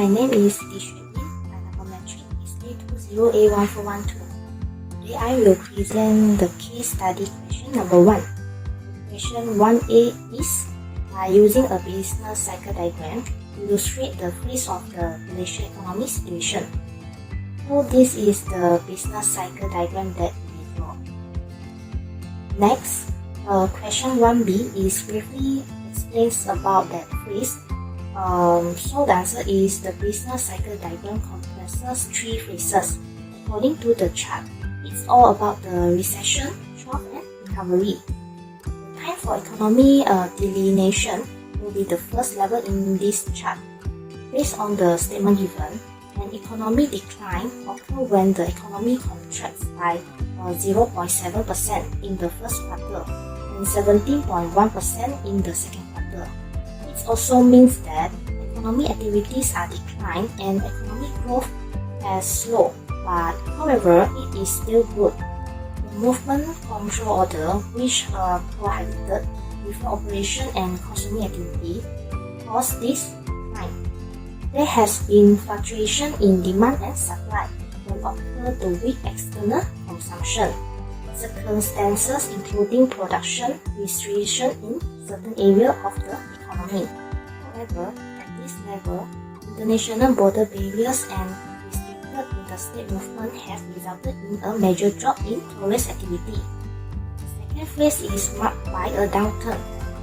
my name is Ishwin and our metric is A20A1412. Today I will present the case study question number 1. Question 1A is, by using a business cycle diagram, illustrate the phrase of the Malaysian economy situation. So this is the business cycle diagram that we draw. Next, question 1B is briefly explains about that phrase. So the answer is the business cycle diagram comprises 3 phases. According to the chart, it's all about the recession, trough, and recovery. The time for economy delineation will be the first level in this chart. Based on the statement given, an economic decline occurs when the economy contracts by 0.7% in the first quarter and 17.1% in the second quarter. It also means that economic activities are declined and economic growth has slowed, but however, it is still good. The movement control order, which prohibited different operation and consuming activity, caused this decline. There has been fluctuation in demand and supply when occurred the weak external consumption. Circumstances including production restriction in certain areas of the economy. However, at this level, international border barriers and restricted interstate movement have resulted in a major drop in tourist activity. The second phase is marked by a downturn,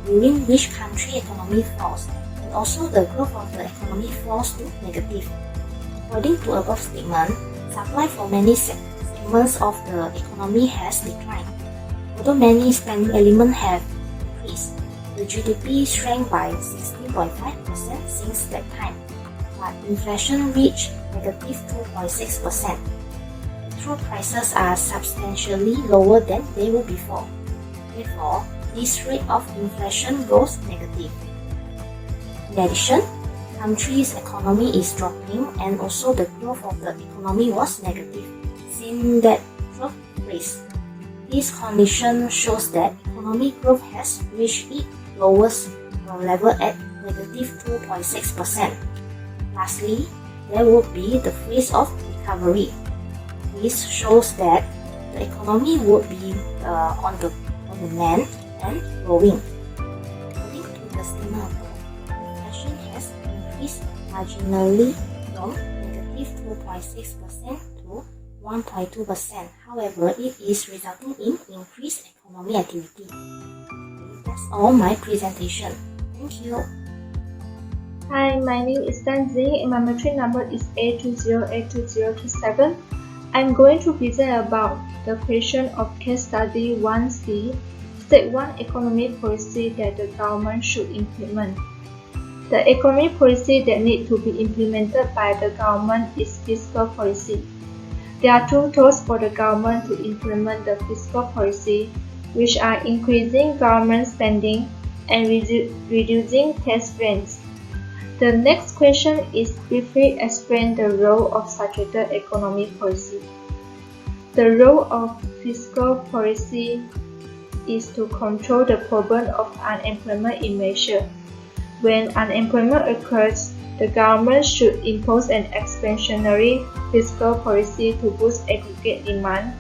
during which country economy falls, and also the growth of the economy falls to negative. According to above statement, supply for many segments of the economy has declined. Although many spending elements have increased, the GDP shrank by 16.5% since that time, but inflation reached negative 2.6%. Petrol prices are substantially lower than they were before. Therefore, this rate of inflation goes negative. In addition, country's economy is dropping and also the growth of the economy was negative, since that trough phase. This condition shows that economic growth has reached its lowest level at negative 2.6%. Lastly, there will be the phase of recovery. This shows that the economy would be on the mend and growing. According to the statement above, inflation has increased marginally from negative 2.6% to 1.2%. However, it is resulting in increased economic activity. That's all my presentation. Thank you. Hi, my name is Tanzi and my metric number is A20A2027. I'm going to present about the question of case study 1C. State 1 economic policy that the government should implement. The economic policy that needs to be implemented by the government is fiscal policy. There are 2 tools for the government to implement the fiscal policy, which are increasing government spending and reducing tax rates. The next question is briefly explain the role of such an economic policy. The role of fiscal policy is to control the problem of unemployment in Malaysia. When unemployment occurs, the government should impose an expansionary fiscal policy to boost aggregate demand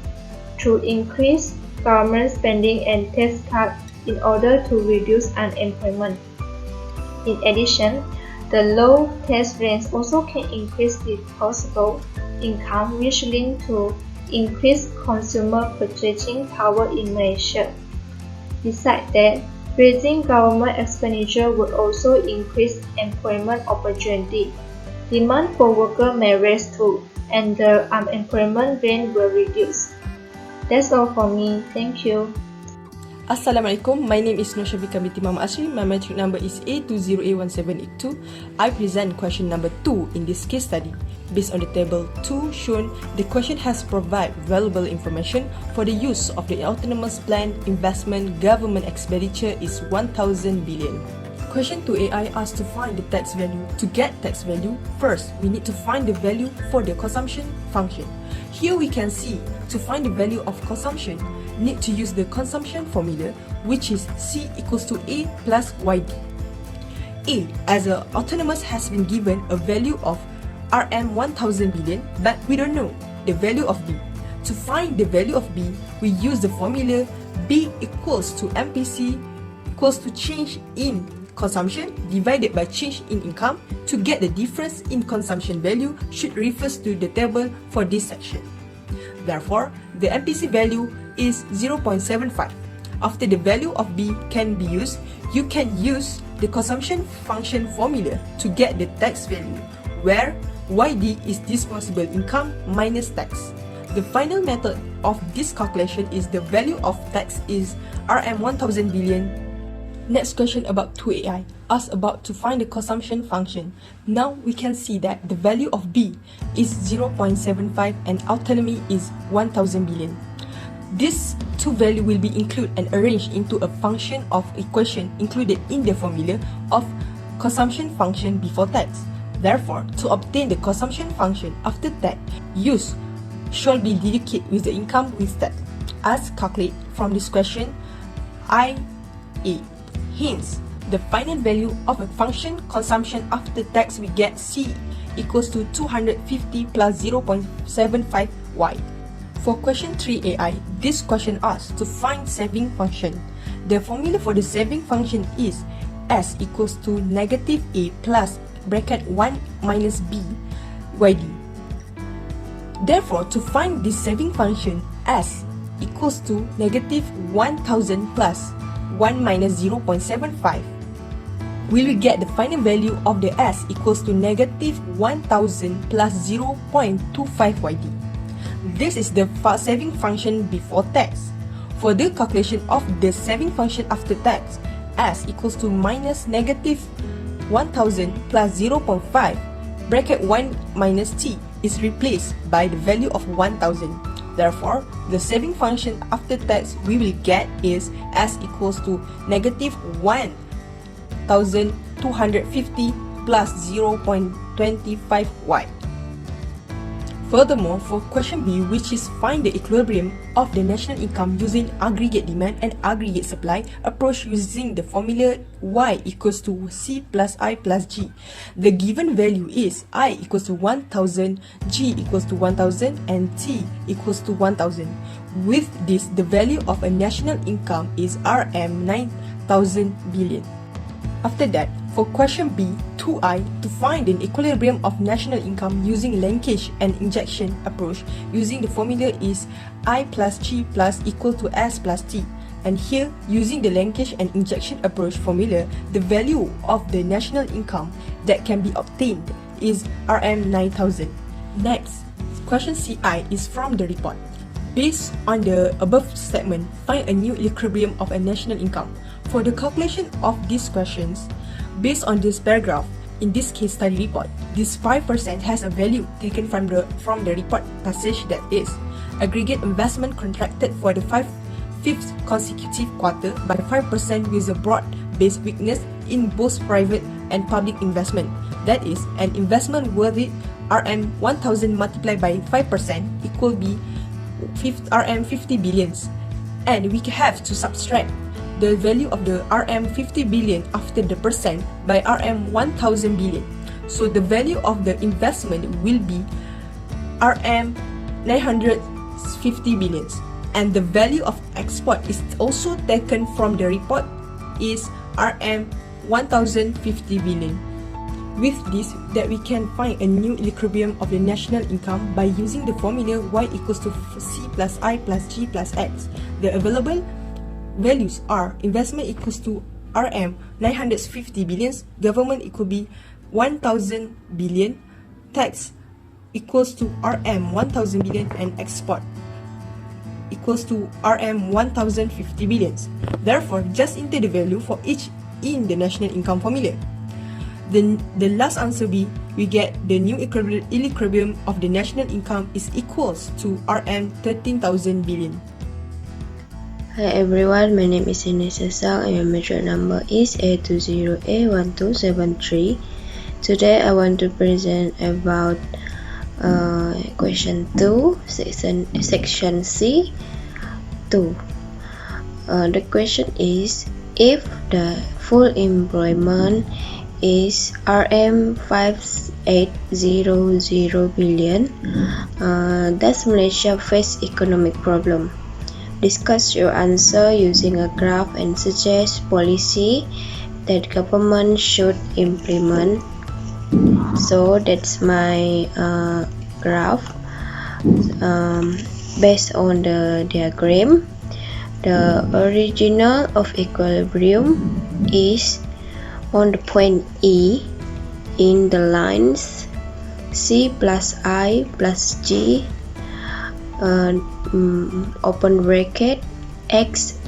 through increased government spending and tax cuts in order to reduce unemployment. In addition, the low tax rates also can increase disposable income, which link to increased consumer purchasing power in Malaysia. Besides that, raising government expenditure would also increase employment opportunity. Demand for workers may rise too, and the unemployment rate will reduce. That's all for me. Thank you. Assalamualaikum, my name is Nur Syafiqah binti Muhammad Asri. My metric number is A20A1782. I present question number 2 in this case study. Based on the table 2 shown, the question has provided valuable information for the use of the autonomous plan investment government expenditure is 1,000 billion. Question 2AI asks to find the tax value. To get tax value, first we need to find the value for the consumption function. Here we can see, to find the value of consumption, need to use the consumption formula, which is C equals to A plus YD. A as a autonomous has been given a value of Rm 1000 billion, but we don't know the value of B. To find the value of B, we use the formula B equals to MPC equals to change in consumption divided by change in income. To get the difference in consumption value should refers to the table for this section. Therefore, the MPC value is 0.75. After the value of B can be used, you can use the consumption function formula to get the tax value, where YD is disposable income minus tax. The final method of this calculation is the value of tax is Rm 1000 billion. Next question about 2AI, asked about to find the consumption function. Now we can see that the value of B is 0.75 and autonomy is 1000 billion. These two values will be included and arranged into a function of equation included in the formula of consumption function before tax. Therefore, to obtain the consumption function after tax, use shall be deducted with the income with tax, as calculated from this question IA. Hence, the final value of a function consumption after tax we get C equals to 250 plus 0.75y. For question 3AI, this question asks to find saving function. The formula for the saving function is S equals to negative A plus bracket 1 minus B YD. Therefore, to find this saving function, S equals to negative 1000 plus 1 minus 0.75, we will get the final value of the S equals to negative 1000 plus 0.25 YD. This is the saving function before tax. For the calculation of the saving function after tax, S equals to minus negative 1000 plus 0.5 bracket 1 minus T is replaced by the value of 1000. Therefore, the saving function after tax we will get is S equals to negative 1250 plus 0.25y. Furthermore, for question B, which is find the equilibrium of the national income using aggregate demand and aggregate supply approach using the formula Y equals to C plus I plus G. The given value is I equals to 1000, G equals to 1000 and T equals to 1000. With this, the value of a national income is Rm 9000 billion. After that, for question B, 2I, to find an equilibrium of national income using linkage and injection approach using the formula is I plus G plus equal to S plus T. And here, using the linkage and injection approach formula, the value of the national income that can be obtained is Rm 9000. Next, question CI is from the report. Based on the above statement, find a new equilibrium of a national income. For the calculation of these questions, based on this paragraph, in this case study report, this 5% has a value taken from the report passage that is, aggregate investment contracted for the fifth consecutive quarter by 5% with a broad-based weakness in both private and public investment. That is, an investment worthy Rm 1000 multiplied by 5% equal be Rm 50 billions. And we have to subtract the value of the Rm 50 billion after the percent by Rm 1000 billion. So the value of the investment will be Rm 950 billions. And the value of export is also taken from the report is Rm 1050 billion. With this, that we can find a new equilibrium of the national income by using the formula Y equals to C plus I plus G plus X. The available values are investment equals to Rm 950 billions, government equal be 1000 billion, tax equals to Rm 1000 billion and export equals to Rm 1050 billions. Therefore, just enter the value for each in the national income formula. Then the last answer B, we get the new equilibrium of the national income is equals to Rm 13,000 billion. Hi everyone, my name is Inessa Sang and my metric number is A20A1273. Today I want to present about question 2, section C 2. The question is, if the full employment is RM5800 billion. Does Malaysia face economic problem? Discuss your answer using a graph and suggest policy that government should implement. So that's my graph. Based on the diagram, the original of equilibrium is on the point E in the lines C plus I plus G open bracket X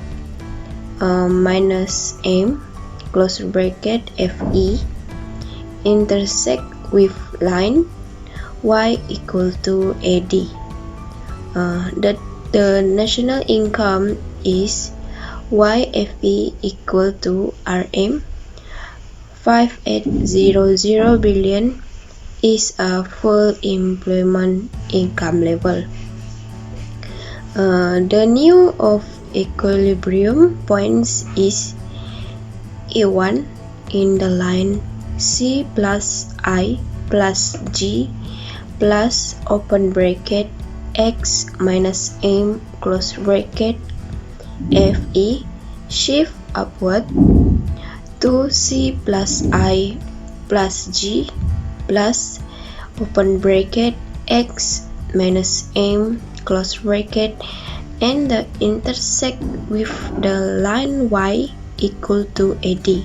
minus M close bracket FE intersect with line Y equal to AD. The national income is YFE equal to RM 5800 billion is a full employment income level. The new of equilibrium points is E1 in the line C plus I plus G plus open bracket X minus M close bracket FE shift upward to C plus I plus G plus open bracket X minus M close bracket and the intersect with the line Y equal to AD.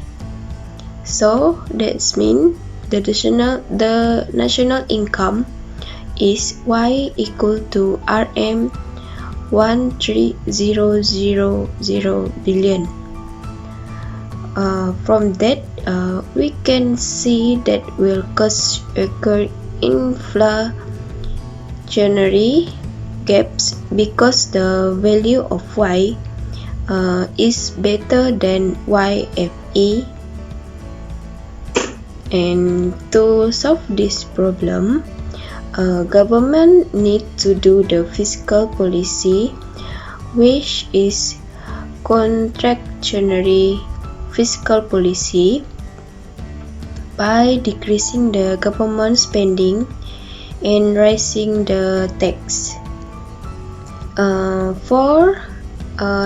So that means the national income is Y equal to RM 13000 billion. From that, we can see that will cause occur inflationary gaps because the value of Y is better than YFE. And to solve this problem, government need to do the fiscal policy, which is contractionary fiscal policy, by decreasing the government spending and raising the tax. For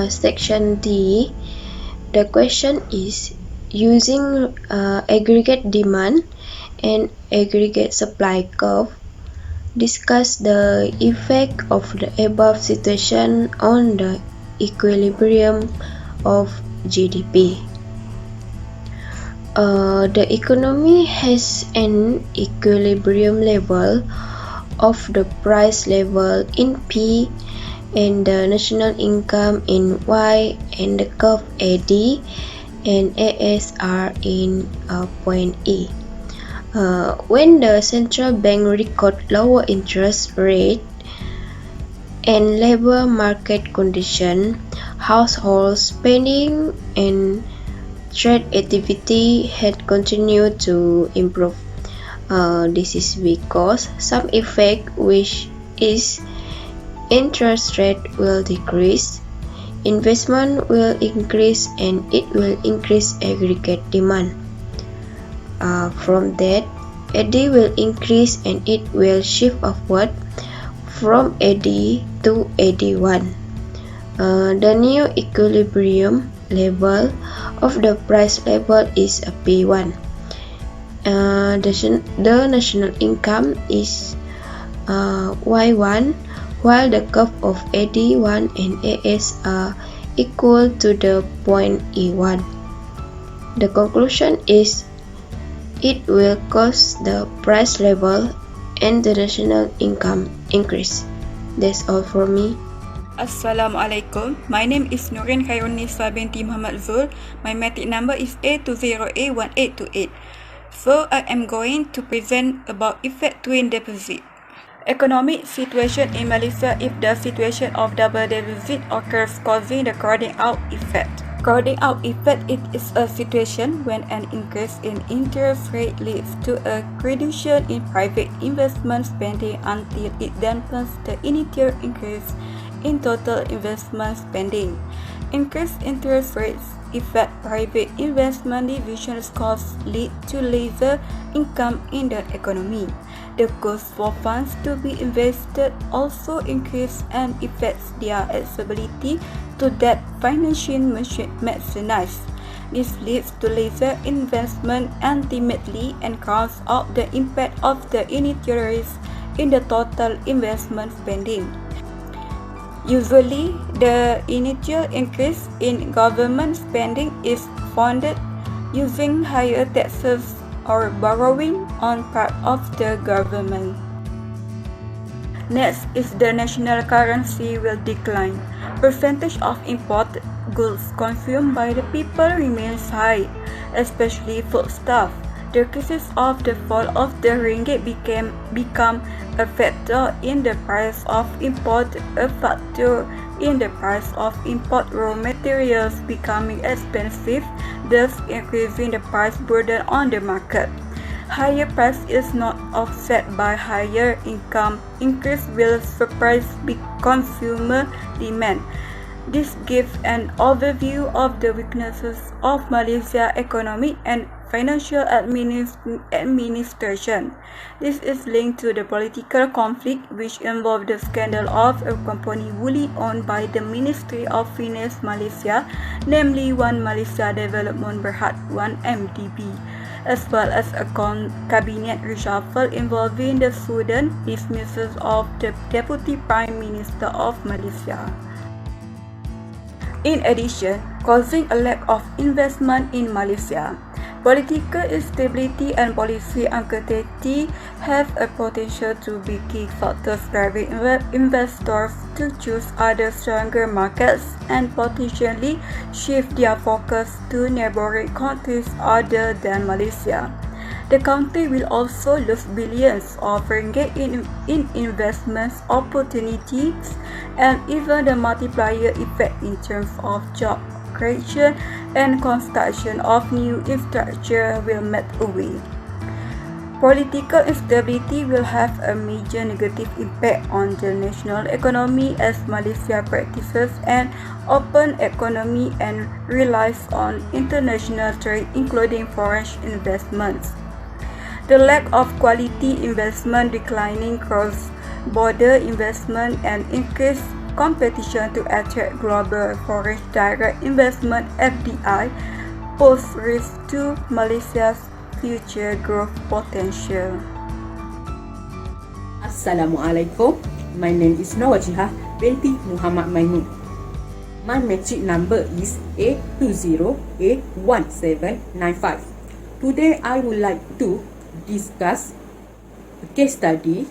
section D, the question is using aggregate demand and aggregate supply curve, discuss the effect of the above situation on the equilibrium of GDP. The economy has an equilibrium level of the price level in P and the national income in Y and the curve AD and AS are in point E. When the central bank record lower interest rate and labor market condition, household spending and trade activity had continued to improve. This is because some effect, which is interest rate will decrease, investment will increase, and it will increase aggregate demand. From that, AD will increase and it will shift upward from AD to AD1. The new equilibrium level of the price level is a P1. The national income is Y1, while the curve of AD1 and AS are equal to the point E1. The conclusion is it will cause the price level and the national income increase. That's all for me. Assalamualaikum. My name is Nurin Khairunisa binti Muhammad Zul. My matric number is A20A1828. So I am going to present about effect twin deposit. Economic situation in Malaysia if the situation of double deposit occurs, causing the crowding out effect. Crowding out effect is a situation when an increase in interest rate leads to a reduction in private investment spending until it dampens the initial increase in total investment spending. Increased interest rates affect private investment divisions costs lead to lesser income in the economy. The cost for funds to be invested also increase and affects their accessibility to debt financing mechanisms. This leads to lesser investment and ultimately and crowds out the impact of the initiatives in the total investment spending. Usually, the initial increase in government spending is funded using higher taxes or borrowing on part of the government. Next is the national currency will decline. Percentage of imported goods consumed by the people remains high, especially foodstuff. The cases of the fall of the ringgit become a factor in the price of import, a factor in the price of import raw materials becoming expensive, thus increasing the price burden on the market. Higher price is not offset by higher income increase will surprise big consumer demand. This gives an overview of the weaknesses of Malaysia's economic and financial administration. This is linked to the political conflict which involved the scandal of a company wholly owned by the Ministry of Finance Malaysia, namely One Malaysia Development Berhad 1 MDB, as well as a cabinet reshuffle involving the sudden dismissal of the Deputy Prime Minister of Malaysia. In addition, causing a lack of investment in Malaysia. Political instability and policy uncertainty have a potential to be key factors driving investors to choose other stronger markets and potentially shift their focus to neighboring countries other than Malaysia. The country will also lose billions of ringgit in investment opportunities, and even the multiplier effect in terms of job creation and construction of new infrastructure will melt away. Political instability will have a major negative impact on the national economy as Malaysia practices an open economy and relies on international trade including foreign investments. The lack of quality investment, declining cross-border investment, and increased competition to attract global foreign direct investment (FDI) pose risk to Malaysia's future growth potential. Assalamualaikum. My name is Nawajihah binti Muhammad Mainun. My matric number is A20A1795. Today I would like to discuss a case study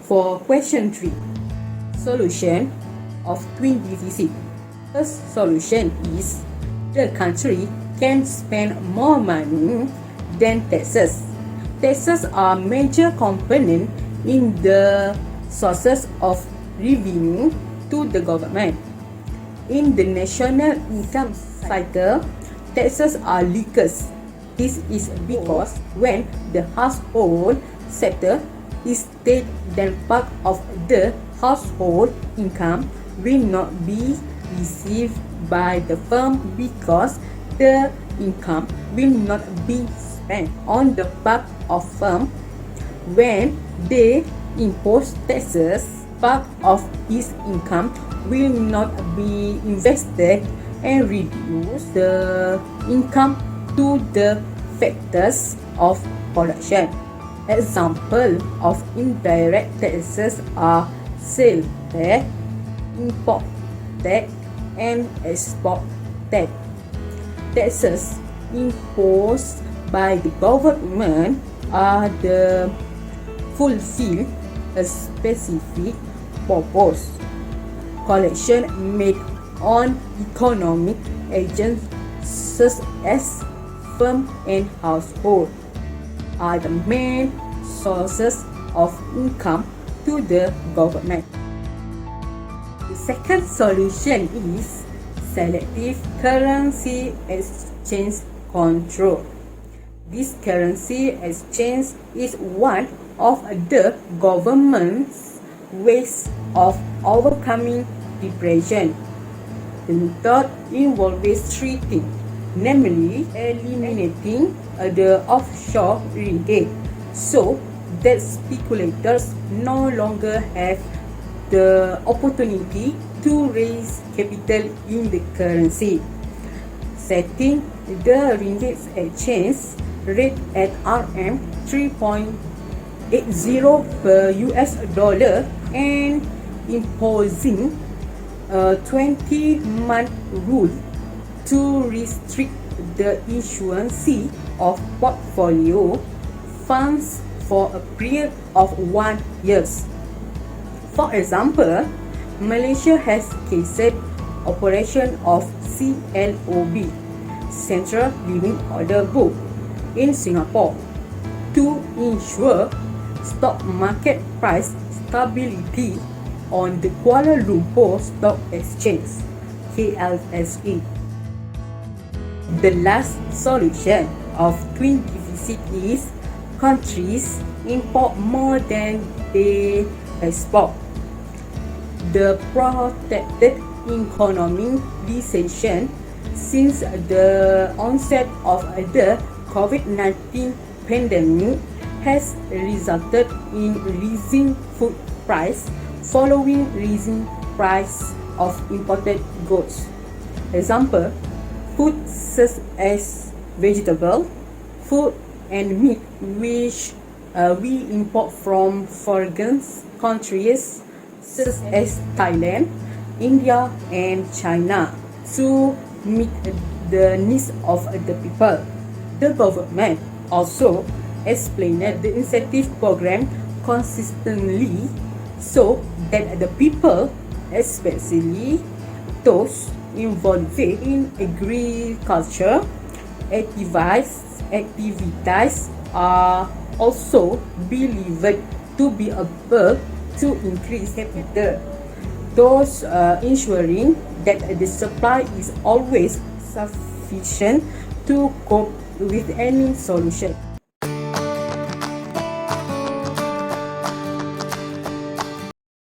for question 3. Solution of twin deficit. First solution is the country can spend more money than taxes. Taxes are major component in the sources of revenue to the government. In the national income cycle, taxes are leakers. This is because when the household sector is state, then part of the household income will not be received by the firm because the income will not be spent on the part of firm. When they impose taxes, part of his income will not be invested and reduce the income to the factors of production. Example of indirect taxes are sales tax, import tax, and export tax. Taxes imposed by the government are the fulfill a specific purpose. Collection made on economic agents such as firm and household are the main sources of income to the government. The second solution is selective currency exchange control. This currency exchange is one of the government's ways of overcoming depression. method involves three things, namely eliminating the offshore ringgit, so that speculators no longer have the opportunity to raise capital in the currency, setting the ringgit exchange rate at RM 3.80 per US dollar and imposing a 20-month rule to restrict the issuance of portfolio funds for a period of 1 year. For example, Malaysia has cased operation of CLOB, Central Living Order Book, in Singapore to ensure stock market price stability on the Kuala Lumpur Stock Exchange, KLSE. The last solution of twin deficit is countries import more than they export. The protected economic recession since the onset of the COVID-19 pandemic has resulted in rising food price following rising price of imported goods. Example, food such as vegetable, food and meat which we import from foreign countries such as Thailand, India and China to meet the needs of the people. The government also explained the incentive program consistently so that the people, especially those involved in agriculture activities, are also believed to be able to increase capital, thus ensuring that the supply is always sufficient to cope with any solution.